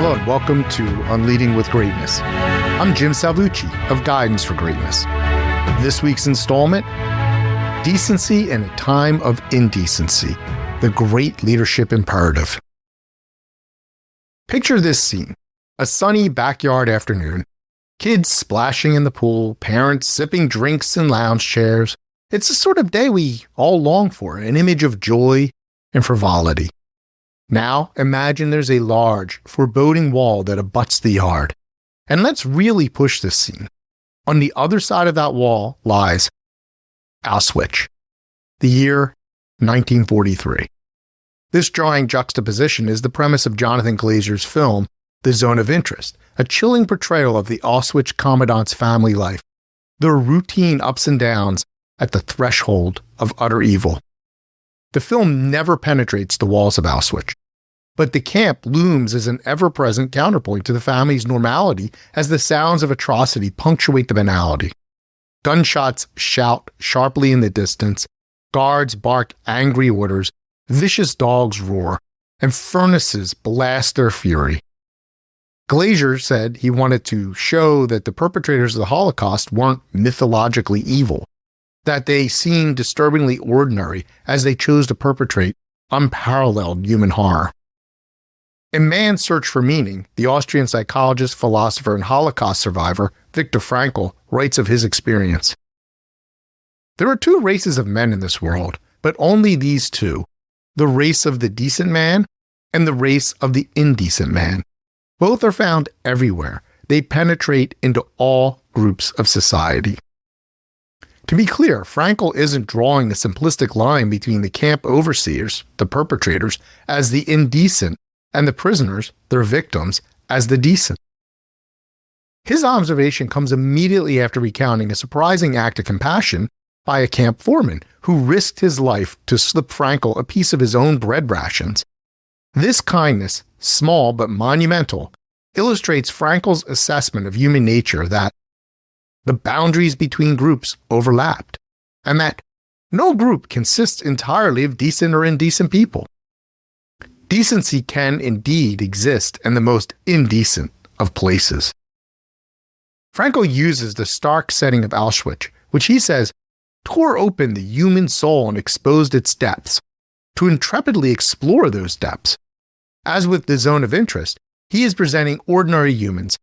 Hello and welcome to Unleading with Greatness. I'm Jim Salvucci of Guidance for Greatness. This week's installment, Decency in a Time of Indecency, the Great Leadership Imperative. Picture this scene, a sunny backyard afternoon, kids splashing in the pool, parents sipping drinks in lounge chairs. It's the sort of day we all long for, an image of joy and frivolity. Now, imagine there's a large, foreboding wall that abuts the yard. And let's really push this scene. On the other side of that wall lies Auschwitz, the year 1943. This jarring juxtaposition is the premise of Jonathan Glazer's film, The Zone of Interest, a chilling portrayal of the Auschwitz commandant's family life, their routine ups and downs at the threshold of utter evil. The film never penetrates the walls of Auschwitz, but the camp looms as an ever-present counterpoint to the family's normality as the sounds of atrocity punctuate the banality. Gunshots shout sharply in the distance, guards bark angry orders, vicious dogs roar, and furnaces blast their fury. Glazer said he wanted to show that the perpetrators of the Holocaust weren't mythologically evil, that they seemed disturbingly ordinary as they chose to perpetrate unparalleled human horror. In Man's Search for Meaning, the Austrian psychologist, philosopher, and Holocaust survivor Viktor Frankl writes of his experience. There are two races of men in this world, but only these two, the race of the decent man and the race of the indecent man. Both are found everywhere. They penetrate into all groups of society. To be clear, Frankl isn't drawing the simplistic line between the camp overseers, the perpetrators, as the indecent, and the prisoners, their victims, as the decent. His observation comes immediately after recounting a surprising act of compassion by a camp foreman who risked his life to slip Frankl a piece of his own bread rations. This kindness, small but monumental, illustrates Frankl's assessment of human nature that the boundaries between groups overlapped, and that no group consists entirely of decent or indecent people. Decency can indeed exist in the most indecent of places. Frankl uses the stark setting of Auschwitz, which he says tore open the human soul and exposed its depths, to intrepidly explore those depths. As with The Zone of Interest, he is presenting ordinary humans.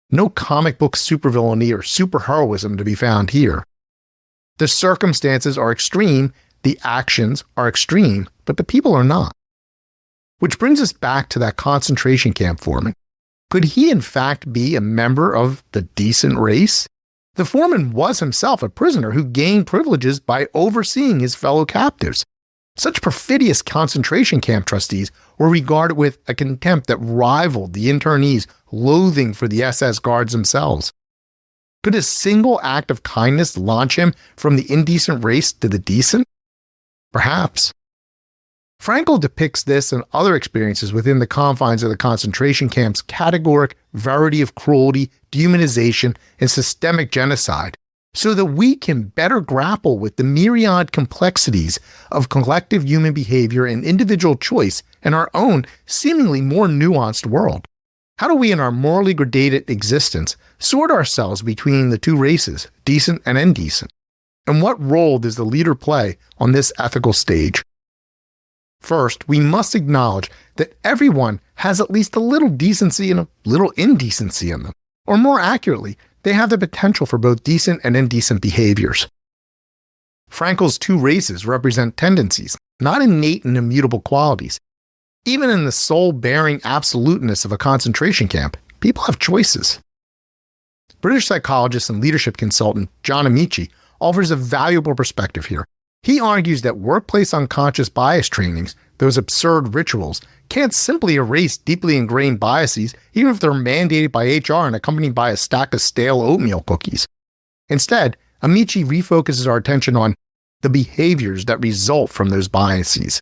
No comic book supervillainy or superheroism to be found here. The circumstances are extreme, the actions are extreme, but the people are not. Which brings us back to that concentration camp foreman. Could he in fact be a member of the decent race? The foreman was himself a prisoner who gained privileges by overseeing his fellow captives. Such perfidious concentration camp trustees were regarded with a contempt that rivaled the internees' loathing for the SS guards themselves. Could a single act of kindness launch him from the indecent race to the decent? Perhaps. Frankl depicts this and other experiences within the confines of the concentration camp's categoric variety of cruelty, dehumanization, and systemic genocide, so that we can better grapple with the myriad complexities of collective human behavior and individual choice in our own seemingly more nuanced world. How do we in our morally gradated existence sort ourselves between the two races, decent and indecent? And what role does the leader play on this ethical stage? First, we must acknowledge that everyone has at least a little decency and a little indecency in them. Or more accurately, they have the potential for both decent and indecent behaviors. Frankl's two races represent tendencies, not innate and immutable qualities. Even in the soul-bearing absoluteness of a concentration camp, people have choices. British psychologist and leadership consultant John Amici offers a valuable perspective here. He argues that workplace unconscious bias trainings, those absurd rituals, can't simply erase deeply ingrained biases even if they're mandated by HR and accompanied by a stack of stale oatmeal cookies. Instead, Amici refocuses our attention on the behaviors that result from those biases.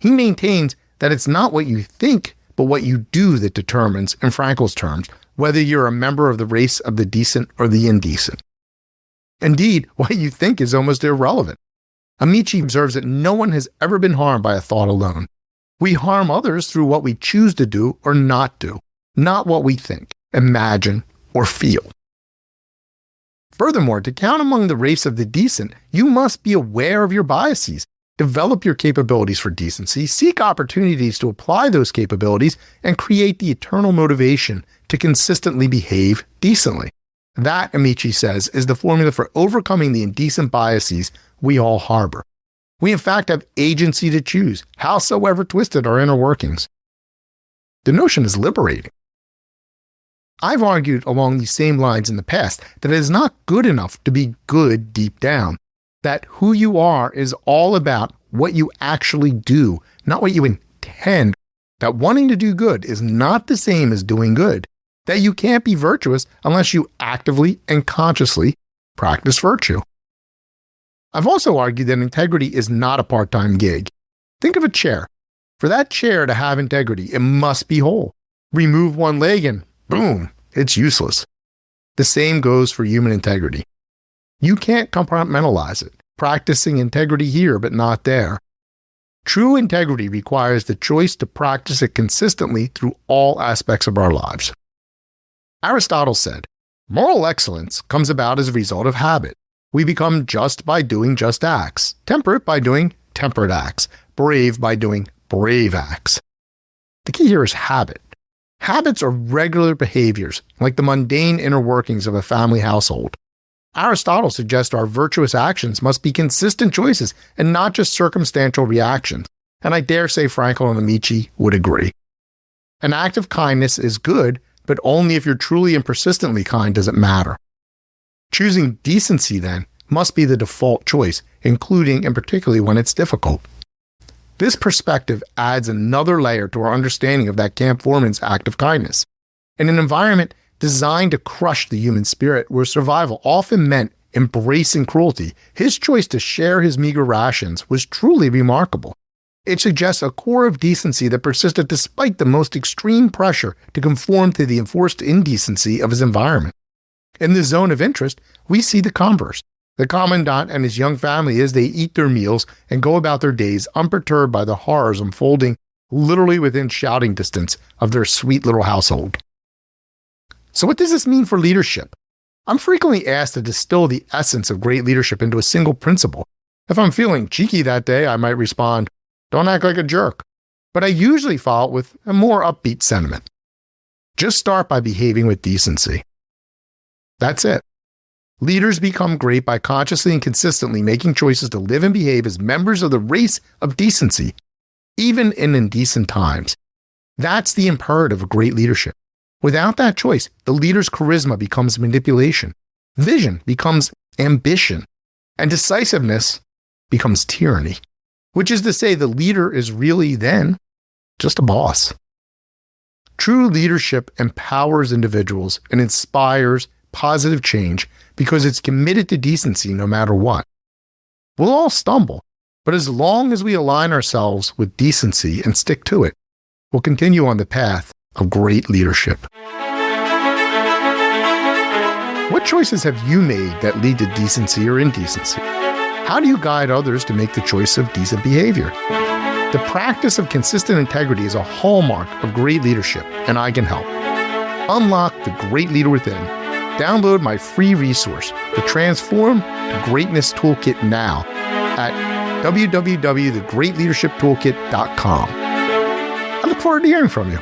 He maintains that it's not what you think, but what you do that determines, in Frankl's terms, whether you're a member of the race of the decent or the indecent. Indeed, what you think is almost irrelevant. Amici observes that no one has ever been harmed by a thought alone. We harm others through what we choose to do or not do, not what we think, imagine, or feel. Furthermore, to count among the race of the decent, you must be aware of your biases, develop your capabilities for decency, seek opportunities to apply those capabilities, and create the eternal motivation to consistently behave decently. That, Amici says, is the formula for overcoming the indecent biases we all harbor. We in fact have agency to choose, howsoever twisted our inner workings. The notion is liberating. I've argued along these same lines in the past that it is not good enough to be good deep down, that who you are is all about what you actually do, not what you intend, that wanting to do good is not the same as doing good, that you can't be virtuous unless you actively and consciously practice virtue. I've also argued that integrity is not a part-time gig. Think of a chair. For that chair to have integrity, it must be whole. Remove one leg and boom, it's useless. The same goes for human integrity. You can't compartmentalize it, practicing integrity here but not there. True integrity requires the choice to practice it consistently through all aspects of our lives. Aristotle said, moral excellence comes about as a result of habit. We become just by doing just acts, temperate by doing temperate acts, brave by doing brave acts. The key here is habit. Habits are regular behaviors, like the mundane inner workings of a family household. Aristotle suggests our virtuous actions must be consistent choices and not just circumstantial reactions, and I dare say Frankl and Amici would agree. An act of kindness is good, but only if you're truly and persistently kind does it matter. Choosing decency, then, must be the default choice, including and particularly when it's difficult. This perspective adds another layer to our understanding of that camp foreman's act of kindness. In an environment designed to crush the human spirit, where survival often meant embracing cruelty, his choice to share his meager rations was truly remarkable. It suggests a core of decency that persisted despite the most extreme pressure to conform to the enforced indecency of his environment. In the zone of interest, we see the converse. The commandant and his young family as they eat their meals and go about their days unperturbed by the horrors unfolding literally within shouting distance of their sweet little household. So what does this mean for leadership? I'm frequently asked to distill the essence of great leadership into a single principle. If I'm feeling cheeky that day, I might respond, don't act like a jerk. But I usually follow it with a more upbeat sentiment. Just start by behaving with decency. That's it. Leaders become great by consciously and consistently making choices to live and behave as members of the race of decency, even in indecent times. That's the imperative of great leadership. Without that choice, the leader's charisma becomes manipulation, vision becomes ambition, and decisiveness becomes tyranny, which is to say the leader is really then just a boss. True leadership empowers individuals and inspires positive change because it's committed to decency no matter what. We'll all stumble, but as long as we align ourselves with decency and stick to it, we'll continue on the path of great leadership. What choices have you made that lead to decency or indecency? How do you guide others to make the choice of decent behavior? The practice of consistent integrity is a hallmark of great leadership, and I can help. Unlock the great leader within. Download my free resource, the Transform to Greatness Toolkit now at www.thegreatleadershiptoolkit.com. I look forward to hearing from you.